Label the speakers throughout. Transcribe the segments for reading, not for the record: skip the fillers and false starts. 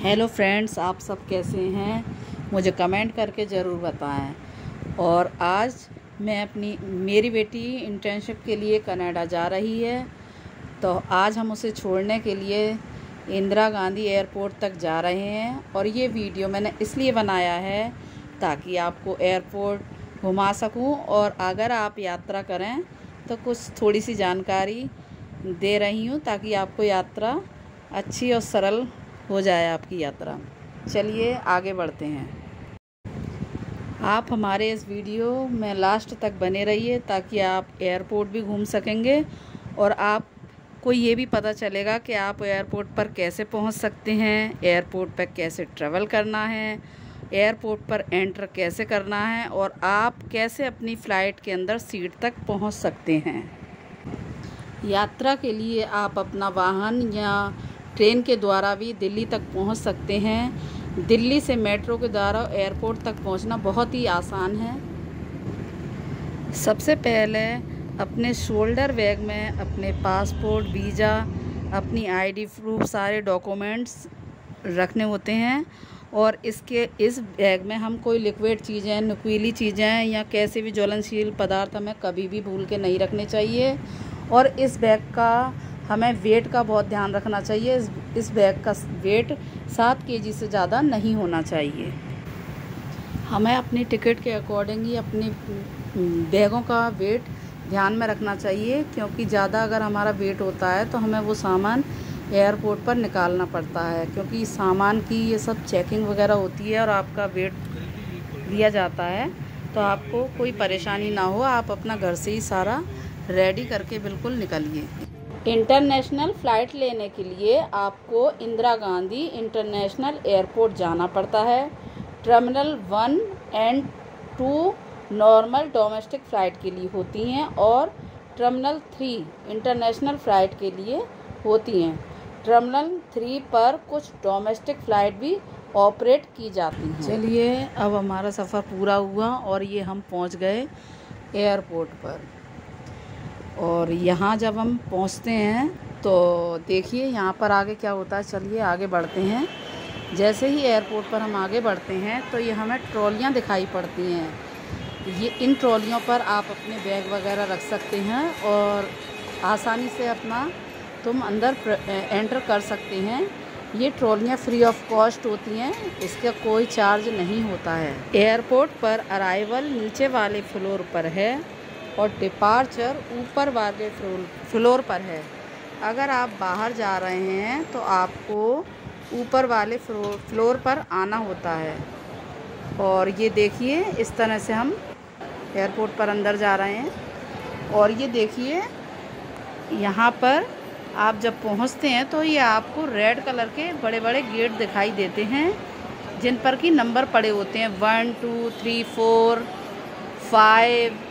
Speaker 1: Hello friends, आप सब कैसे हैं? मुझे कमेंट करके ज़रूर बताएं। और आज मेरी बेटी इंटर्नशिप के लिए कनाडा जा रही है, तो आज हम उसे छोड़ने के लिए इंदिरा गांधी एयरपोर्ट तक जा रहे हैं। और ये वीडियो मैंने इसलिए बनाया है ताकि आपको एयरपोर्ट घुमा सकूं, और अगर आप यात्रा करें तो कुछ थोड़ी सी जानकारी दे रही हूं ताकि आपको यात्रा अच्छी और सरल हो जाए आपकी यात्रा। चलिए आगे बढ़ते हैं। आप हमारे इस वीडियो में लास्ट तक बने रहिए ताकि आप एयरपोर्ट भी घूम सकेंगे और आपको ये भी पता चलेगा कि आप एयरपोर्ट पर कैसे पहुंच सकते हैं, एयरपोर्ट पर कैसे ट्रैवल करना है, एयरपोर्ट पर एंटर कैसे करना है और आप कैसे अपनी फ़्लाइट के अंदर सीट तक पहुंच सकते हैं। यात्रा के लिए आप अपना वाहन या ट्रेन के द्वारा भी दिल्ली तक पहुंच सकते हैं। दिल्ली से मेट्रो के द्वारा एयरपोर्ट तक पहुंचना बहुत ही आसान है। सबसे पहले अपने शोल्डर बैग में अपने पासपोर्ट, वीज़ा, अपनी आईडी प्रूफ, सारे डॉक्यूमेंट्स रखने होते हैं। और इस बैग में हम कोई लिक्विड चीज़ें, नुकीली चीज़ें या कैसे भी ज्वलनशील पदार्थ हमें कभी भी भूल के नहीं रखने चाहिए। और इस बैग का हमें वेट का बहुत ध्यान रखना चाहिए। इस बैग का वेट 7 केजी से ज़्यादा नहीं होना चाहिए। हमें अपनी टिकट के अकॉर्डिंग ही अपने बैगों का वेट ध्यान में रखना चाहिए, क्योंकि ज़्यादा अगर हमारा वेट होता है तो हमें वो सामान एयरपोर्ट पर निकालना पड़ता है, क्योंकि सामान की ये सब चेकिंग वगैरह होती है और आपका वेट लिया जाता है। तो आपको कोई परेशानी ना हो, आप अपना घर से ही सारा रेडी करके बिल्कुल निकलिए। इंटरनेशनल फ़्लाइट लेने के लिए आपको इंदिरा गांधी इंटरनेशनल एयरपोर्ट जाना पड़ता है। Terminal 1 and 2 normal domestic flight के लिए होती हैं और टर्मिनल 3 इंटरनेशनल फ़्लाइट के लिए होती हैं। टर्मिनल 3 पर कुछ डोमेस्टिक फ़्लाइट भी ऑपरेट की जाती हैं। चलिए, अब हमारा सफ़र पूरा हुआ और ये हम पहुंच गए एयरपोर्ट पर। और यहाँ जब हम पहुँचते हैं तो देखिए यहाँ पर आगे क्या होता है। चलिए आगे बढ़ते हैं। जैसे ही एयरपोर्ट पर हम आगे बढ़ते हैं तो ये हमें ट्रॉलियाँ दिखाई पड़ती हैं। ये इन ट्रॉलियों पर आप अपने बैग वगैरह रख सकते हैं और आसानी से तुम अंदर एंटर कर सकते हैं। ये ट्रॉलियाँ फ्री ऑफ कॉस्ट होती हैं, इसका कोई चार्ज नहीं होता है। एयरपोर्ट पर अराइवल नीचे वाले फ्लोर पर है और डिपार्चर ऊपर वाले फ्लोर पर है। अगर आप बाहर जा रहे हैं तो आपको ऊपर वाले फ्लोर पर आना होता है। और ये देखिए, इस तरह से हम एयरपोर्ट पर अंदर जा रहे हैं। और ये देखिए, यहाँ पर आप जब पहुँचते हैं तो ये आपको रेड कलर के बड़े बड़े गेट दिखाई देते हैं, जिन पर कि नंबर पड़े होते हैं 1 2 3 4 5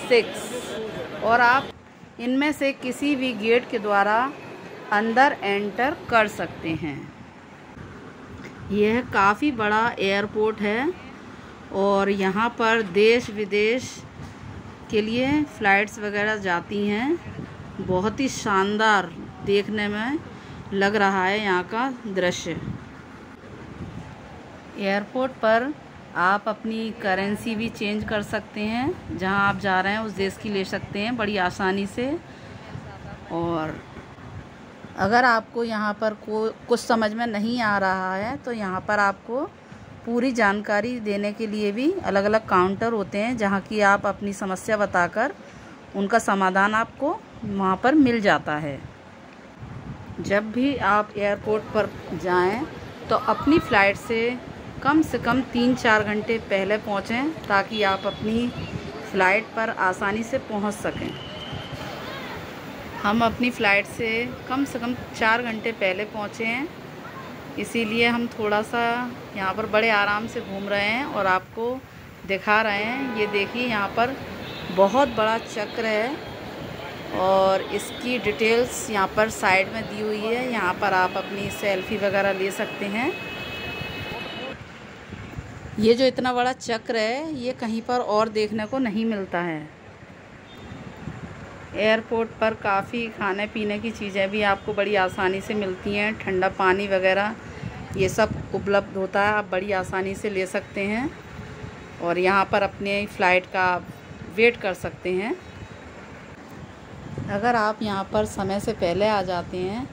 Speaker 1: 6। और आप इनमें से किसी भी गेट के द्वारा अंदर एंटर कर सकते हैं। यह काफ़ी बड़ा एयरपोर्ट है और यहाँ पर देश विदेश के लिए फ़्लाइट्स वगैरह जाती हैं। बहुत ही शानदार देखने में लग रहा है यहाँ का दृश्य। एयरपोर्ट पर आप अपनी करेंसी भी चेंज कर सकते हैं, जहां आप जा रहे हैं उस देश की ले सकते हैं बड़ी आसानी से। और अगर आपको यहां पर कुछ समझ में नहीं आ रहा है तो यहां पर आपको पूरी जानकारी देने के लिए भी अलग अलग काउंटर होते हैं, जहां की आप अपनी समस्या बताकर उनका समाधान आपको वहां पर मिल जाता है। जब भी आप एयरपोर्ट पर जाएं तो अपनी फ़्लाइट से कम 3-4 घंटे पहले पहुँचें ताकि आप अपनी फ़्लाइट पर आसानी से पहुँच सकें। हम अपनी फ़्लाइट से कम 4 घंटे पहले पहुँचे हैं, इसीलिए हम थोड़ा सा यहाँ पर बड़े आराम से घूम रहे हैं और आपको दिखा रहे हैं। ये देखिए, यहाँ पर बहुत बड़ा चक्र है और इसकी डिटेल्स यहाँ पर साइड में दी हुई है। यहाँ पर आप अपनी सेल्फ़ी वगैरह ले सकते हैं। ये जो इतना बड़ा चक्र है, ये कहीं पर और देखने को नहीं मिलता है। एयरपोर्ट पर काफ़ी खाने पीने की चीज़ें भी आपको बड़ी आसानी से मिलती हैं। ठंडा पानी वगैरह ये सब उपलब्ध होता है, आप बड़ी आसानी से ले सकते हैं और यहाँ पर अपने फ़्लाइट का वेट कर सकते हैं। अगर आप यहाँ पर समय से पहले आ जाते हैं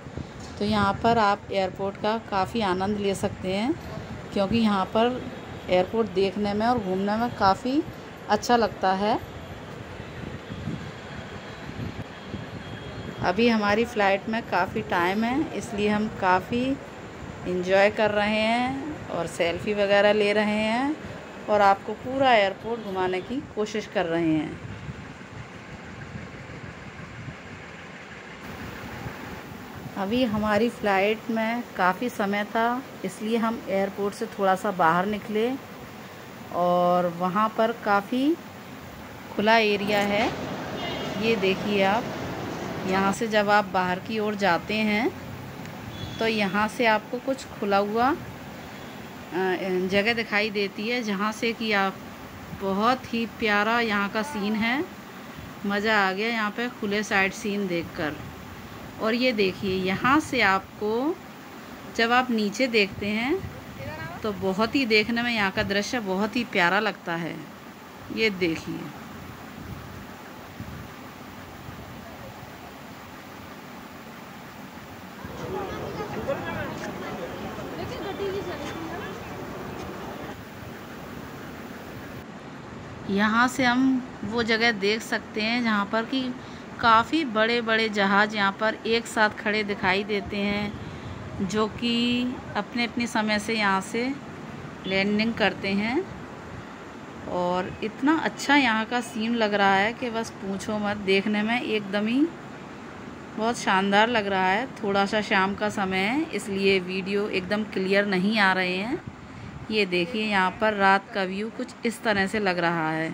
Speaker 1: तो यहाँ पर आप एयरपोर्ट का काफ़ी आनंद ले सकते हैं, क्योंकि यहाँ पर एयरपोर्ट देखने में और घूमने में काफ़ी अच्छा लगता है। अभी हमारी फ़्लाइट में काफ़ी टाइम है, इसलिए हम काफ़ी एंजॉय कर रहे हैं और सेल्फ़ी वगैरह ले रहे हैं और आपको पूरा एयरपोर्ट घुमाने की कोशिश कर रहे हैं। अभी हमारी फ़्लाइट में काफ़ी समय था, इसलिए हम एयरपोर्ट से थोड़ा सा बाहर निकले और वहाँ पर काफ़ी खुला एरिया है। ये देखिए आप, यहाँ से जब आप बाहर की ओर जाते हैं तो यहाँ से आपको कुछ खुला हुआ जगह दिखाई देती है, जहाँ से कि आप बहुत ही प्यारा यहाँ का सीन है। मज़ा आ गया यहाँ पे खुले साइड सीन देखकर। और ये देखिए, यहाँ से आपको जब आप नीचे देखते हैं तो बहुत ही देखने में यहाँ का दृश्य बहुत ही प्यारा लगता है। ये देखिए, यहाँ से हम वो जगह देख सकते हैं जहाँ पर कि काफ़ी बड़े बड़े जहाज़ यहाँ पर एक साथ खड़े दिखाई देते हैं, जो कि अपने अपने समय से यहाँ से लैंडिंग करते हैं। और इतना अच्छा यहाँ का सीन लग रहा है कि बस पूछो मत, देखने में एकदम ही बहुत शानदार लग रहा है। थोड़ा सा शाम का समय है, इसलिए वीडियो एकदम क्लियर नहीं आ रहे हैं। ये देखिए, यहाँ पर रात का व्यू कुछ इस तरह से लग रहा है।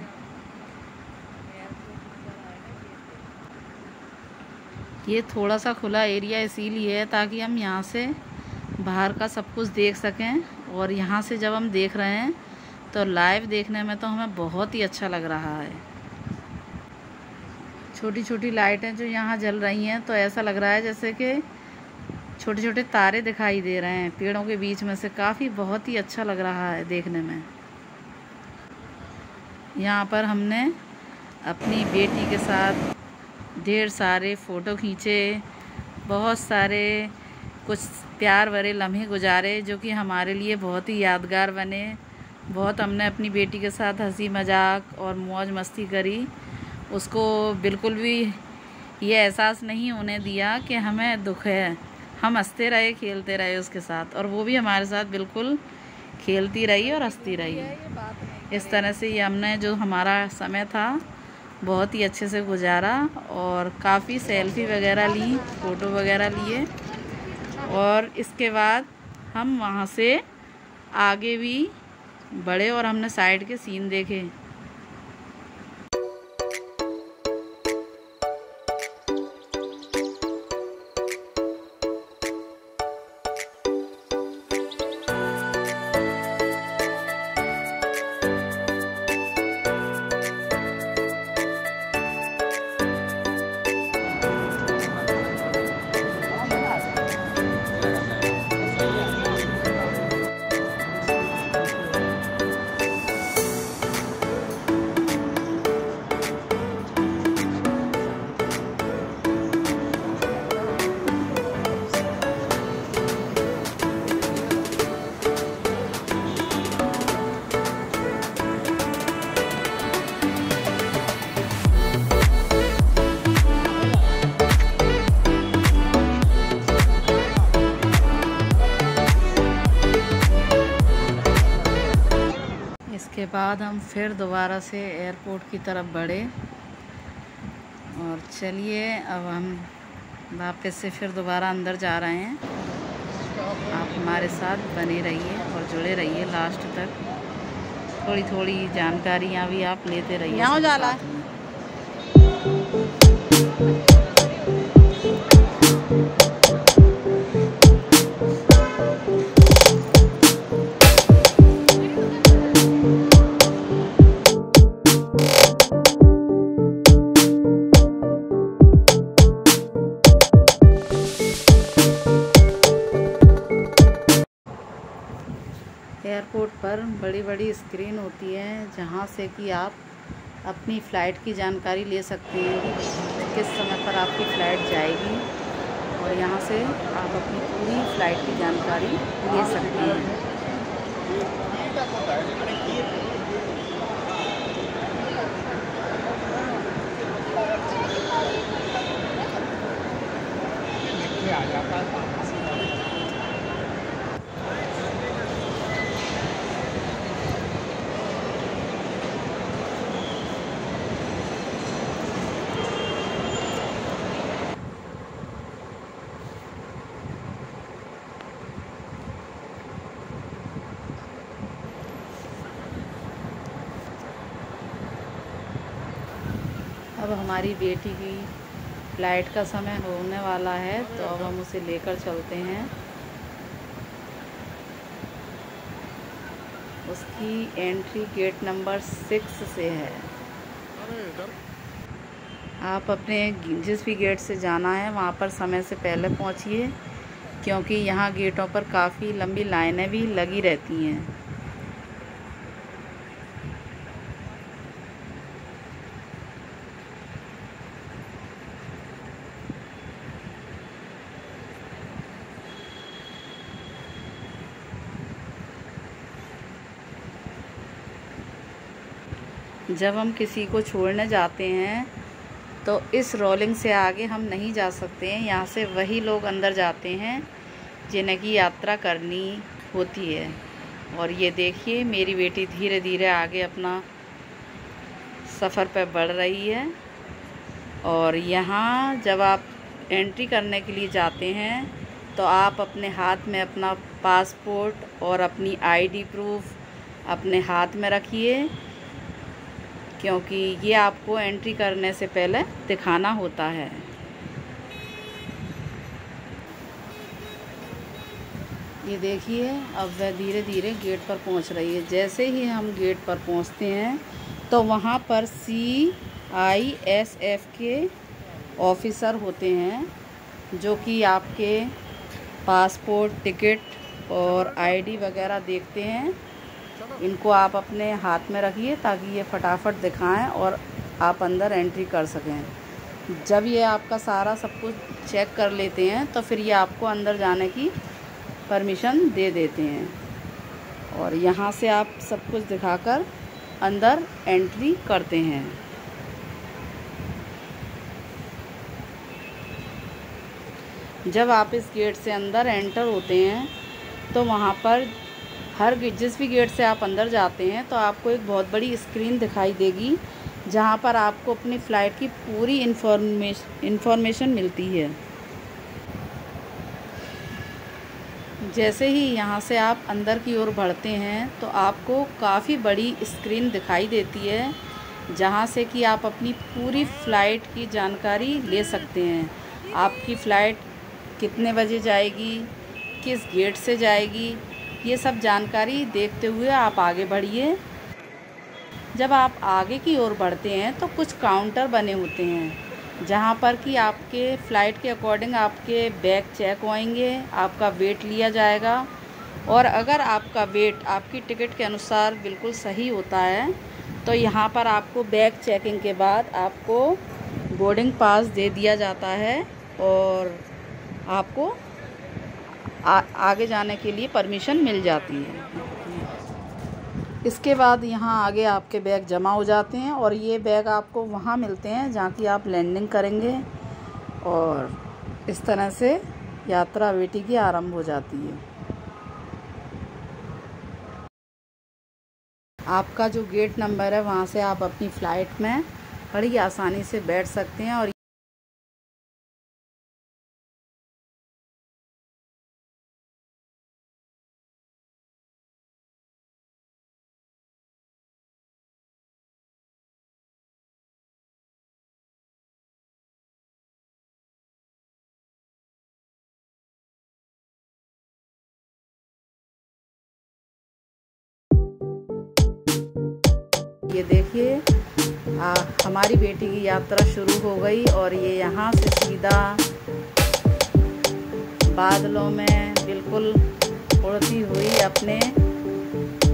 Speaker 1: ये थोड़ा सा खुला एरिया इसीलिए है ताकि हम यहाँ से बाहर का सब कुछ देख सकें। और यहाँ से जब हम देख रहे हैं तो लाइव देखने में तो हमें बहुत ही अच्छा लग रहा है। छोटी छोटी लाइटें जो यहाँ जल रही हैं तो ऐसा लग रहा है जैसे कि छोटे छोटे तारे दिखाई दे रहे हैं पेड़ों के बीच में से। काफ़ी बहुत ही अच्छा लग रहा है देखने में। यहाँ पर हमने अपनी बेटी के साथ ढेर सारे फ़ोटो खींचे, बहुत सारे कुछ प्यार भरे लम्हे गुजारे, जो कि हमारे लिए बहुत ही यादगार बने। बहुत हमने अपनी बेटी के साथ हंसी मजाक और मौज मस्ती करी। उसको बिल्कुल भी ये एहसास नहीं होने दिया कि हमें दुख है। हम हंसते रहे, खेलते रहे उसके साथ, और वो भी हमारे साथ बिल्कुल खेलती रही और हंसती रही। इस तरह से ये हमने जो हमारा समय था बहुत ही अच्छे से गुजारा और काफ़ी सेल्फ़ी वगैरह ली, फ़ोटो वगैरह लिए। और इसके बाद हम वहाँ से आगे भी बढ़े और हमने साइड के सीन देखे। इसके बाद हम फिर दोबारा से एयरपोर्ट की तरफ बढ़े। और चलिए, अब हम वापस से फिर दोबारा अंदर जा रहे हैं। आप हमारे साथ बने रहिए और जुड़े रहिए लास्ट तक। थोड़ी थोड़ी जानकारियाँ भी आप लेते रहिए। यहाँ जाला एयरपोर्ट पर बड़ी बड़ी स्क्रीन होती है जहाँ से कि आप अपनी फ़्लाइट की जानकारी ले सकते हैं, किस समय पर आपकी फ़्लाइट जाएगी, और यहाँ से आप अपनी पूरी फ़्लाइट की जानकारी ले सकते हैं। अब हमारी बेटी की फ़्लाइट का समय होने वाला है, तो अब हम उसे लेकर चलते हैं। उसकी एंट्री गेट नंबर 6 से है। आप अपने जिस भी गेट से जाना है वहाँ पर समय से पहले पहुँचिए, क्योंकि यहाँ गेटों पर काफ़ी लंबी लाइनें भी लगी रहती हैं। जब हम किसी को छोड़ने जाते हैं तो इस रोलिंग से आगे हम नहीं जा सकते हैं। यहाँ से वही लोग अंदर जाते हैं जिन्हें की यात्रा करनी होती है। और ये देखिए, मेरी बेटी धीरे धीरे आगे अपना सफ़र पर बढ़ रही है। और यहाँ जब आप एंट्री करने के लिए जाते हैं तो आप अपने हाथ में अपना पासपोर्ट और अपनी आईडी प्रूफ अपने हाथ में रखिए, क्योंकि ये आपको एंट्री करने से पहले दिखाना होता है। ये देखिए, अब वह धीरे धीरे गेट पर पहुंच रही है। जैसे ही हम गेट पर पहुंचते हैं तो वहां पर CISF के ऑफिसर होते हैं, जो कि आपके पासपोर्ट, टिकट और आईडी वगैरह देखते हैं। इनको आप अपने हाथ में रखिए ताकि ये फटाफट दिखाएं और आप अंदर एंट्री कर सकें। जब ये आपका सारा सब कुछ चेक कर लेते हैं तो फिर ये आपको अंदर जाने की परमिशन दे देते हैं, और यहाँ से आप सब कुछ दिखाकर अंदर एंट्री करते हैं। जब आप इस गेट से अंदर एंटर होते हैं तो वहाँ पर जिस भी गेट से आप अंदर जाते हैं तो आपको एक बहुत बड़ी स्क्रीन दिखाई देगी, जहाँ पर आपको अपनी फ़्लाइट की पूरी इन्फॉर्मेशन मिलती है। जैसे ही यहाँ से आप अंदर की ओर बढ़ते हैं तो आपको काफ़ी बड़ी स्क्रीन दिखाई देती है, जहाँ से कि आप अपनी पूरी फ़्लाइट की जानकारी ले सकते हैं। आपकी फ़्लाइट कितने बजे जाएगी, किस गेट से जाएगी, ये सब जानकारी देखते हुए आप आगे बढ़िए। जब आप आगे की ओर बढ़ते हैं तो कुछ काउंटर बने होते हैं, जहाँ पर कि आपके फ़्लाइट के अकॉर्डिंग आपके बैग चेक होएंगे, आपका वेट लिया जाएगा। और अगर आपका वेट आपकी टिकट के अनुसार बिल्कुल सही होता है तो यहाँ पर आपको बैग चेकिंग के बाद आपको बोर्डिंग पास दे दिया जाता है और आपको आगे जाने के लिए परमिशन मिल जाती है। इसके बाद यहाँ आगे आपके बैग जमा हो जाते हैं और ये बैग आपको वहाँ मिलते हैं जहाँ की आप लैंडिंग करेंगे, और इस तरह से यात्रा बेटी की आरंभ हो जाती है। आपका जो गेट नंबर है वहाँ से आप अपनी फ़्लाइट में बड़ी आसानी से बैठ सकते हैं। और ये देखिए, हमारी बेटी की यात्रा शुरू हो गई और ये यहाँ से सीधा बादलों में बिल्कुल उड़ती हुई अपने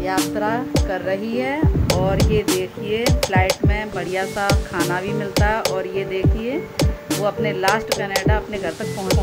Speaker 1: यात्रा कर रही है। और ये देखिए फ़्लाइट में बढ़िया सा खाना भी मिलता है। और ये देखिए वो अपने लास्ट कनाडा अपने घर तक पहुँच